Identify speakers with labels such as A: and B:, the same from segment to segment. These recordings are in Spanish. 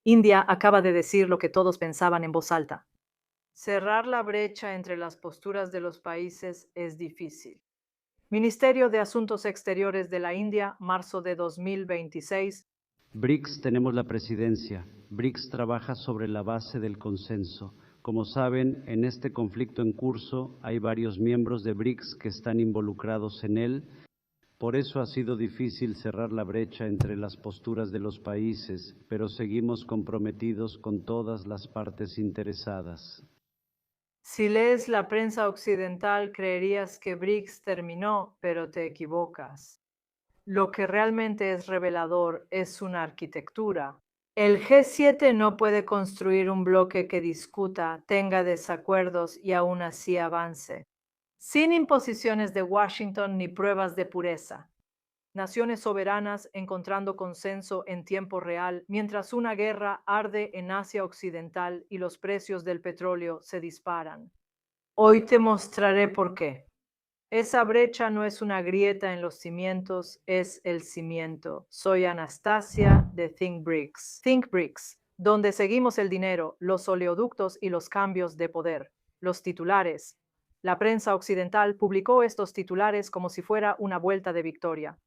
A: India acaba de decir lo que todos pensaban en voz alta. Cerrar la brecha entre las posturas de los países es difícil. Ministerio de Asuntos Exteriores de la India, marzo de 2026.
B: BRICS tenemos la presidencia. BRICS trabaja sobre la base del consenso. Como saben, en este conflicto en curso hay varios miembros de BRICS que están involucrados en él. Por eso ha sido difícil cerrar la brecha entre las posturas de los países, pero seguimos comprometidos con todas las partes interesadas.
A: Si lees la prensa occidental, creerías que BRICS terminó, pero te equivocas. Lo que realmente es revelador es una arquitectura. El G7 no puede construir un bloque que discuta, tenga desacuerdos y aún así avance, sin imposiciones de Washington ni pruebas de pureza. Naciones soberanas encontrando consenso en tiempo real mientras una guerra arde en Asia Occidental y los precios del petróleo se disparan. Hoy te mostraré por qué. Esa brecha no es una grieta en los cimientos, es el cimiento. Soy Anastasia de ThinkBricks. ThinkBricks, donde seguimos el dinero, los oleoductos y los cambios de poder. Los titulares. La prensa occidental publicó estos titulares como si fuera una vuelta de victoria.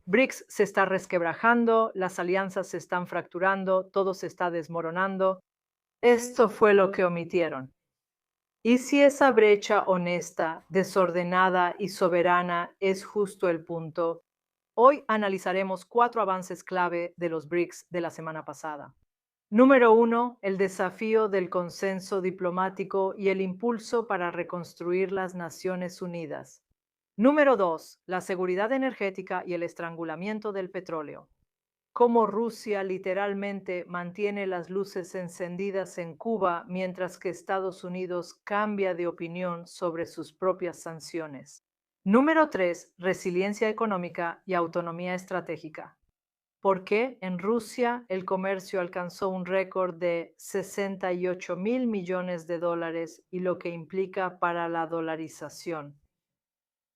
A: BRICS se está resquebrajando, las alianzas se están fracturando, todo se está desmoronando. Esto fue lo que omitieron. ¿Y si esa brecha honesta, desordenada y soberana es justo el punto? Hoy analizaremos 4 avances clave de los BRICS de la semana pasada. Número 1, el desafío del consenso diplomático y el impulso para reconstruir las Naciones Unidas. Número 2, la seguridad energética y el estrangulamiento del petróleo. Cómo Rusia literalmente mantiene las luces encendidas en Cuba mientras que Estados Unidos cambia de opinión sobre sus propias sanciones. Número 3, resiliencia económica y autonomía estratégica. ¿Por qué en Rusia el comercio alcanzó un récord de 68.000 millones de dólares y lo que implica para la dolarización?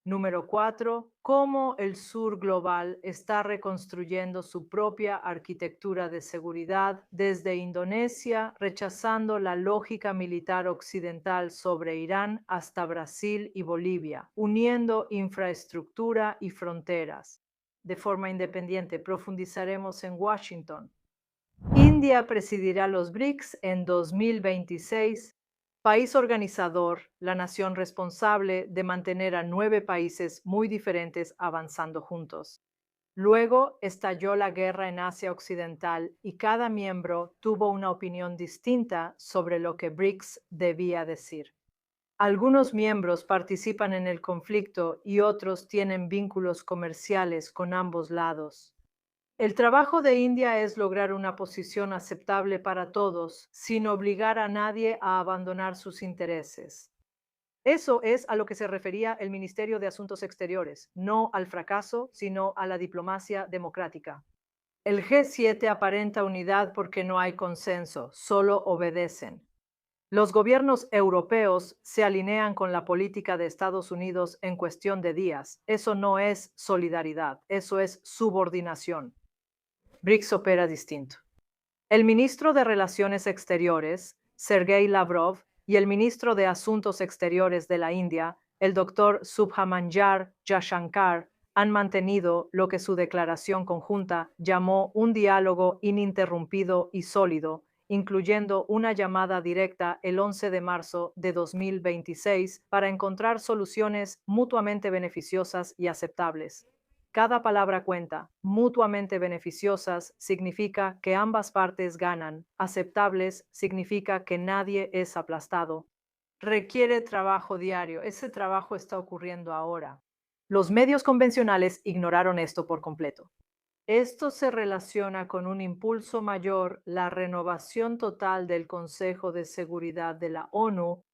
A: Número 4, cómo el sur global está reconstruyendo su propia arquitectura de seguridad desde Indonesia, rechazando la lógica militar occidental sobre Irán hasta Brasil y Bolivia, uniendo infraestructura y fronteras. De forma independiente, profundizaremos en Washington. India presidirá los BRICS en 2026, país organizador, la nación responsable de mantener a 9 países muy diferentes avanzando juntos. Luego estalló la guerra en Asia Occidental y cada miembro tuvo una opinión distinta sobre lo que BRICS debía decir. Algunos miembros participan en el conflicto y otros tienen vínculos comerciales con ambos lados. El trabajo de India es lograr una posición aceptable para todos, sin obligar a nadie a abandonar sus intereses. Eso es a lo que se refería el Ministerio de Asuntos Exteriores, no al fracaso, sino a la diplomacia democrática. El G7 aparenta unidad porque no hay consenso, solo obedecen. Los gobiernos europeos se alinean con la política de Estados Unidos en cuestión de días. Eso no es solidaridad, eso es subordinación. BRICS opera distinto. El ministro de Relaciones Exteriores, Sergei Lavrov, y el ministro de Asuntos Exteriores de la India, el doctor Subhamanjar Jashankar, han mantenido lo que su declaración conjunta llamó un diálogo ininterrumpido y sólido, incluyendo una llamada directa el 11 de marzo de 2026 para encontrar soluciones mutuamente beneficiosas y aceptables. Cada palabra cuenta. Mutuamente beneficiosas significa que ambas partes ganan. Aceptables significa que nadie es aplastado. Requiere trabajo diario. Ese trabajo está ocurriendo ahora. Los medios convencionales ignoraron esto por completo. Esto se relaciona con un impulso mayor, la renovación total del Consejo de Seguridad de la ONU.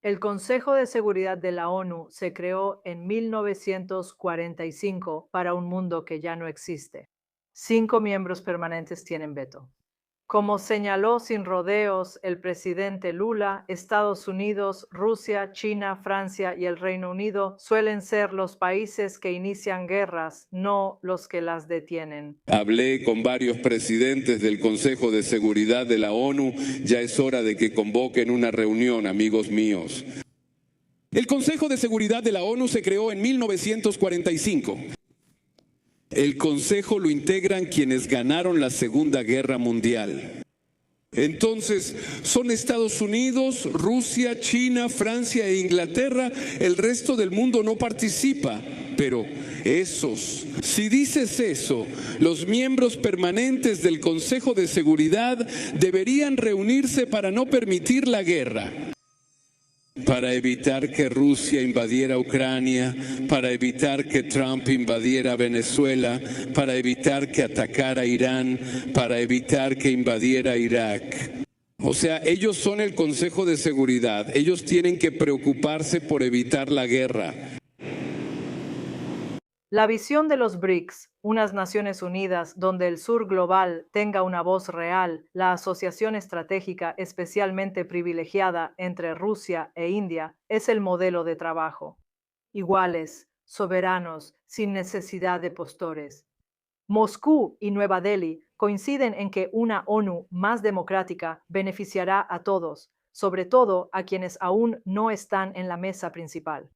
A: El Consejo de Seguridad de la ONU se creó en 1945 para un mundo que ya no existe. 5 miembros permanentes tienen veto. Como señaló sin rodeos el presidente Lula, Estados Unidos, Rusia, China, Francia y el Reino Unido suelen ser los países que inician guerras, no los que las detienen.
C: Hablé con varios presidentes del Consejo de Seguridad de la ONU. Ya es hora de que convoquen una reunión, amigos míos. El Consejo de Seguridad de la ONU se creó en 1945. El Consejo lo integran quienes ganaron la Segunda Guerra Mundial. Entonces, son Estados Unidos, Rusia, China, Francia e Inglaterra. El resto del mundo no participa. Pero si dices eso, los miembros permanentes del Consejo de Seguridad deberían reunirse para no permitir la guerra. Para evitar que Rusia invadiera Ucrania, para evitar que Trump invadiera Venezuela, para evitar que atacara Irán, para evitar que invadiera Irak. O sea, ellos son el Consejo de Seguridad, ellos tienen que preocuparse por evitar la guerra.
A: La visión de los BRICS, unas Naciones Unidas donde el sur global tenga una voz real, la asociación estratégica especialmente privilegiada entre Rusia e India, es el modelo de trabajo. Iguales, soberanos, sin necesidad de postores. Moscú y Nueva Delhi coinciden en que una ONU más democrática beneficiará a todos, sobre todo a quienes aún no están en la mesa principal.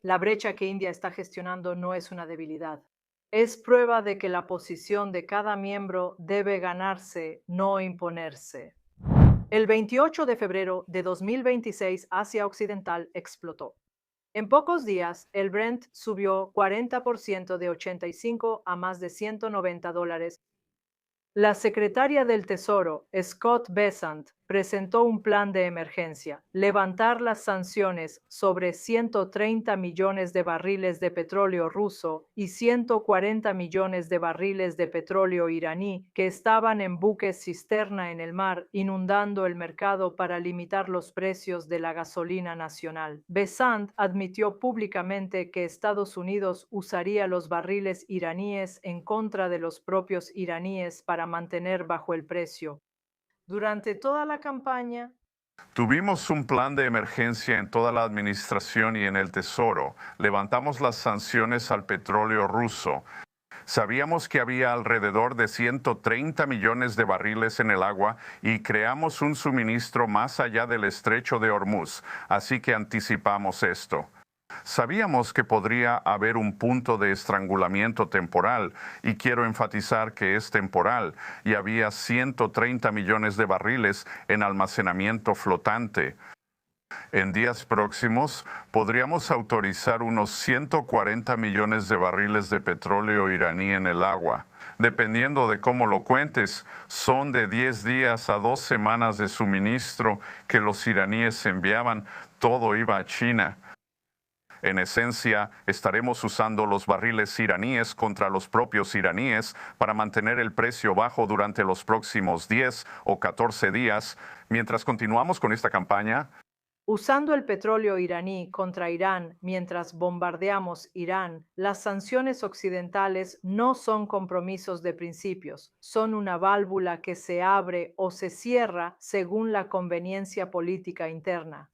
A: La brecha que India está gestionando no es una debilidad. Es prueba de que la posición de cada miembro debe ganarse, no imponerse. El 28 de febrero de 2026, Asia Occidental explotó. En pocos días, el Brent subió 40% de 85 a más de $190. La secretaria del Tesoro, Scott Bessent, presentó un plan de emergencia, levantar las sanciones sobre 130 millones de barriles de petróleo ruso y 140 millones de barriles de petróleo iraní que estaban en buques cisterna en el mar, inundando el mercado para limitar los precios de la gasolina nacional. Bessent admitió públicamente que Estados Unidos usaría los barriles iraníes en contra de los propios iraníes para mantener bajo el precio. Durante toda la campaña,
D: tuvimos un plan de emergencia en toda la administración y en el Tesoro. Levantamos las sanciones al petróleo ruso. Sabíamos que había alrededor de 130 millones de barriles en el agua y creamos un suministro más allá del estrecho de Hormuz, así que anticipamos esto. Sabíamos que podría haber un punto de estrangulamiento temporal, y quiero enfatizar que es temporal, y había 130 millones de barriles en almacenamiento flotante. En días próximos podríamos autorizar unos 140 millones de barriles de petróleo iraní en el agua. Dependiendo de cómo lo cuentes, son de 10 días a 2 semanas de suministro que los iraníes enviaban. Todo iba a China. En esencia, estaremos usando los barriles iraníes contra los propios iraníes para mantener el precio bajo durante los próximos 10 o 14 días. Mientras continuamos con esta campaña,
A: usando el petróleo iraní contra Irán mientras bombardeamos Irán, las sanciones occidentales no son compromisos de principios, son una válvula que se abre o se cierra según la conveniencia política interna.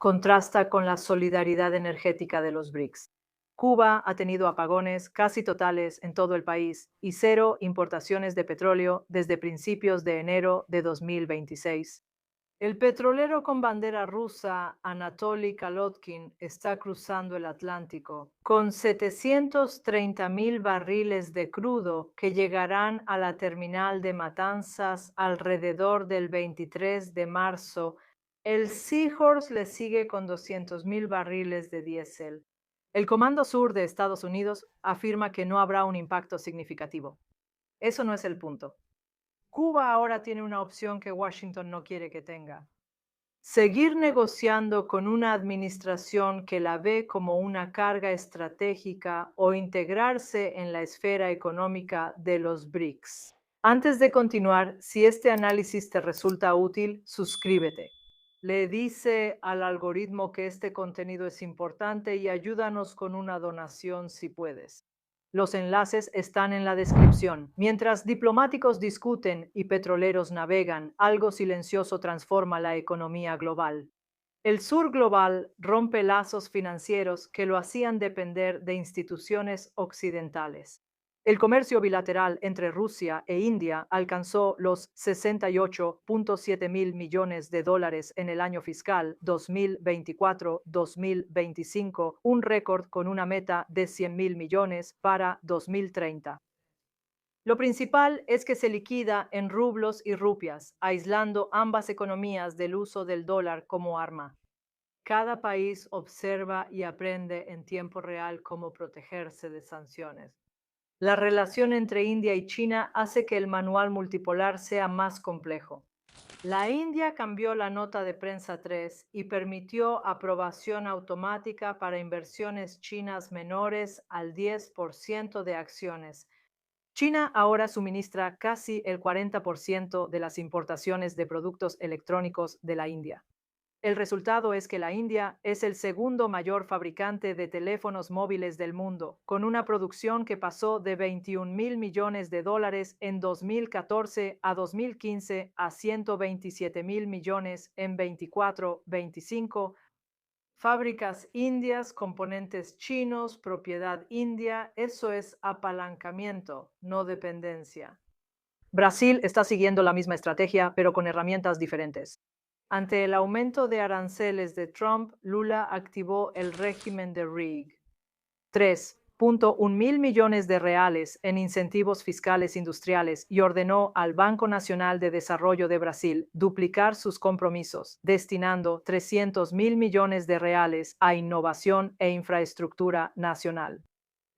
A: Contrasta con la solidaridad energética de los BRICS. Cuba ha tenido apagones casi totales en todo el país y cero importaciones de petróleo desde principios de enero de 2026. El petrolero con bandera rusa Anatoly Kalotkin está cruzando el Atlántico con 730,000 barriles de crudo que llegarán a la terminal de Matanzas alrededor del 23 de marzo. El Seahorse le sigue con 200,000 barriles de diésel. El Comando Sur de Estados Unidos afirma que no habrá un impacto significativo. Eso no es el punto. Cuba ahora tiene una opción que Washington no quiere que tenga. Seguir negociando con una administración que la ve como una carga estratégica o integrarse en la esfera económica de los BRICS. Antes de continuar, si este análisis te resulta útil, suscríbete. Le dice al algoritmo que este contenido es importante y ayúdanos con una donación si puedes. Los enlaces están en la descripción. Mientras diplomáticos discuten y petroleros navegan, algo silencioso transforma la economía global. El sur global rompe lazos financieros que lo hacían depender de instituciones occidentales. El comercio bilateral entre Rusia e India alcanzó los 68.7 mil millones de dólares en el año fiscal 2024-2025, un récord con una meta de 100 mil millones para 2030. Lo principal es que se liquida en rublos y rupias, aislando ambas economías del uso del dólar como arma. Cada país observa y aprende en tiempo real cómo protegerse de sanciones. La relación entre India y China hace que el manual multipolar sea más complejo. La India cambió la nota de prensa 3 y permitió aprobación automática para inversiones chinas menores al 10% de acciones. China ahora suministra casi el 40% de las importaciones de productos electrónicos de la India. El resultado es que la India es el segundo mayor fabricante de teléfonos móviles del mundo, con una producción que pasó de 21 mil millones de dólares en 2014 a 2015 a 127 mil millones en 24-25. Fábricas indias, componentes chinos, propiedad india, eso es apalancamiento, no dependencia. Brasil está siguiendo la misma estrategia, pero con herramientas diferentes. Ante el aumento de aranceles de Trump, Lula activó el régimen de RIG. 3.1 mil millones de reales en incentivos fiscales industriales y ordenó al Banco Nacional de Desarrollo de Brasil duplicar sus compromisos, destinando 300 mil millones de reales a innovación e infraestructura nacional.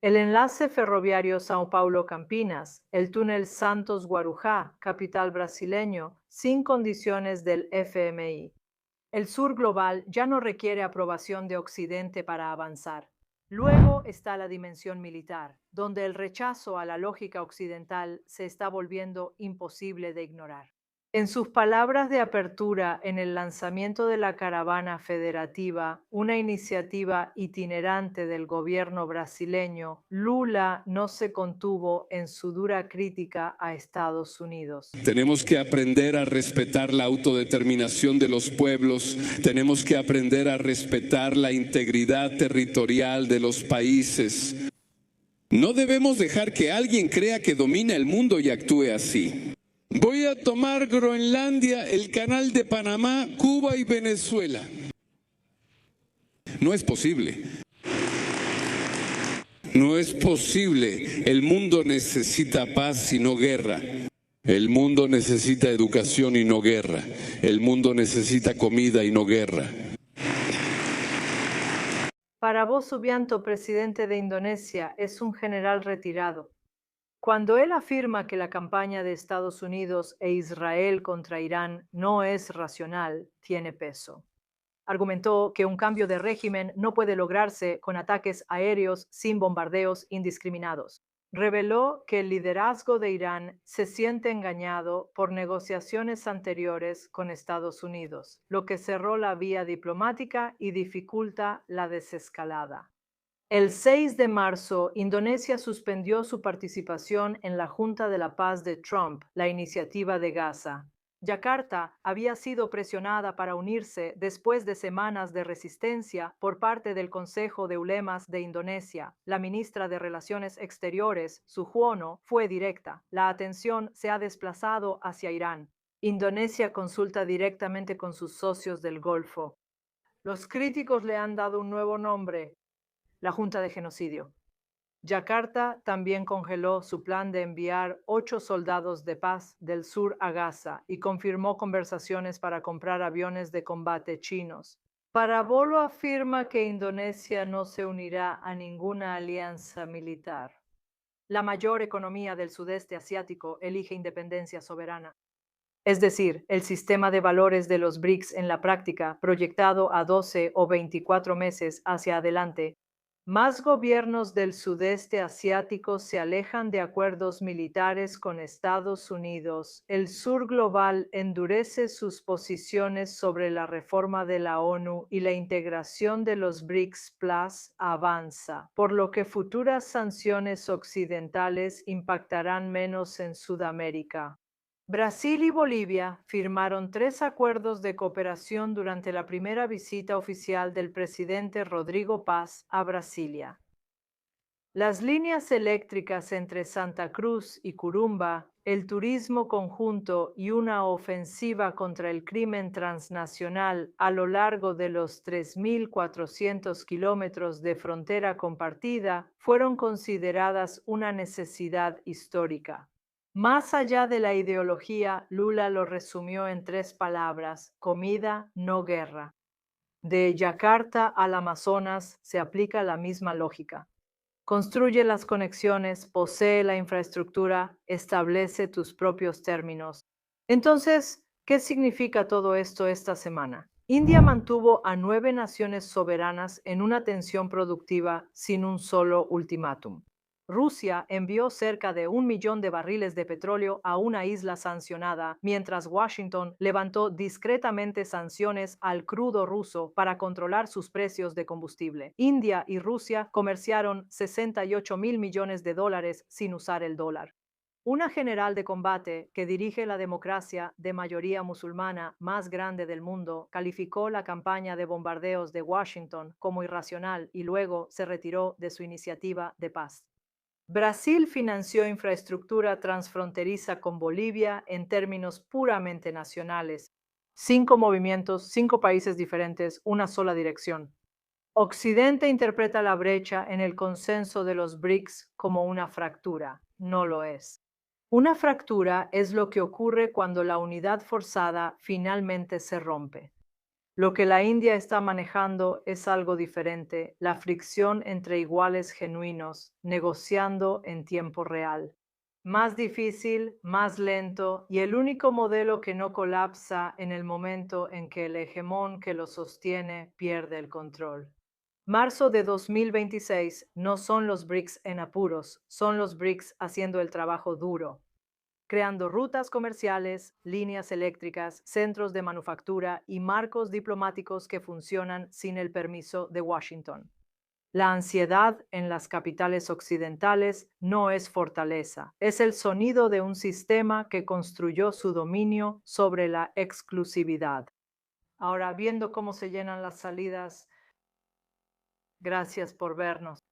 A: El enlace ferroviario São Paulo-Campinas, el túnel Santos-Guarujá, capital brasileño, sin condiciones del FMI. El sur global ya no requiere aprobación de Occidente para avanzar. Luego está la dimensión militar, donde el rechazo a la lógica occidental se está volviendo imposible de ignorar. En sus palabras de apertura en el lanzamiento de la Caravana Federativa, una iniciativa itinerante del gobierno brasileño, Lula no se contuvo en su dura crítica a Estados Unidos.
C: Tenemos que aprender a respetar la autodeterminación de los pueblos, tenemos que aprender a respetar la integridad territorial de los países. No debemos dejar que alguien crea que domina el mundo y actúe así. Voy a tomar Groenlandia, el canal de Panamá, Cuba y Venezuela. No es posible. No es posible. El mundo necesita paz y no guerra. El mundo necesita educación y no guerra. El mundo necesita comida y no guerra.
A: Para Subianto, presidente de Indonesia, es un general retirado. Cuando él afirma que la campaña de Estados Unidos e Israel contra Irán no es racional, tiene peso. Argumentó que un cambio de régimen no puede lograrse con ataques aéreos sin bombardeos indiscriminados. Reveló que el liderazgo de Irán se siente engañado por negociaciones anteriores con Estados Unidos, lo que cerró la vía diplomática y dificulta la desescalada. El 6 de marzo, Indonesia suspendió su participación en la Junta de la Paz de Trump, la iniciativa de Gaza. Yakarta había sido presionada para unirse después de semanas de resistencia por parte del Consejo de Ulemas de Indonesia. La ministra de Relaciones Exteriores, Suhono, fue directa. La atención se ha desplazado hacia Irán. Indonesia consulta directamente con sus socios del Golfo. Los críticos le han dado un nuevo nombre: la Junta de Genocidio. Yakarta también congeló su plan de enviar 8 soldados de paz del sur a Gaza y confirmó conversaciones para comprar aviones de combate chinos. Parabolo afirma que Indonesia no se unirá a ninguna alianza militar. La mayor economía del sudeste asiático elige independencia soberana. Es decir, el sistema de valores de los BRICS en la práctica, proyectado a 12 o 24 meses hacia adelante, Más gobiernos del sudeste asiático se alejan de acuerdos militares con Estados Unidos. El sur global endurece sus posiciones sobre la reforma de la ONU y la integración de los BRICS Plus avanza, por lo que futuras sanciones occidentales impactarán menos en Sudamérica. Brasil y Bolivia firmaron 3 acuerdos de cooperación durante la primera visita oficial del presidente Rodrigo Paz a Brasilia. Las líneas eléctricas entre Santa Cruz y Curumba, el turismo conjunto y una ofensiva contra el crimen transnacional a lo largo de los 3.400 kilómetros de frontera compartida fueron consideradas una necesidad histórica. Más allá de la ideología, Lula lo resumió en 3 palabras: comida, no guerra. De Yakarta al Amazonas se aplica la misma lógica. Construye las conexiones, posee la infraestructura, establece tus propios términos. Entonces, ¿qué significa todo esto esta semana? India mantuvo a 9 naciones soberanas en una tensión productiva sin un solo ultimátum. Rusia envió cerca de 1 millón de barriles de petróleo a una isla sancionada, mientras Washington levantó discretamente sanciones al crudo ruso para controlar sus precios de combustible. India y Rusia comerciaron 68.000 millones de dólares sin usar el dólar. Una general de combate que dirige la democracia de mayoría musulmana más grande del mundo calificó la campaña de bombardeos de Washington como irracional y luego se retiró de su iniciativa de paz. Brasil financió infraestructura transfronteriza con Bolivia en términos puramente nacionales. 5 movimientos, 5 países diferentes, una sola dirección. Occidente interpreta la brecha en el consenso de los BRICS como una fractura. No lo es. Una fractura es lo que ocurre cuando la unidad forzada finalmente se rompe. Lo que la India está manejando es algo diferente: la fricción entre iguales genuinos, negociando en tiempo real. Más difícil, más lento, y el único modelo que no colapsa en el momento en que el hegemón que lo sostiene pierde el control. Marzo de 2026 no son los BRICS en apuros, son los BRICS haciendo el trabajo duro, creando rutas comerciales, líneas eléctricas, centros de manufactura y marcos diplomáticos que funcionan sin el permiso de Washington. La ansiedad en las capitales occidentales no es fortaleza, es el sonido de un sistema que construyó su dominio sobre la exclusividad. Ahora, viendo cómo se llenan las salidas, gracias por vernos.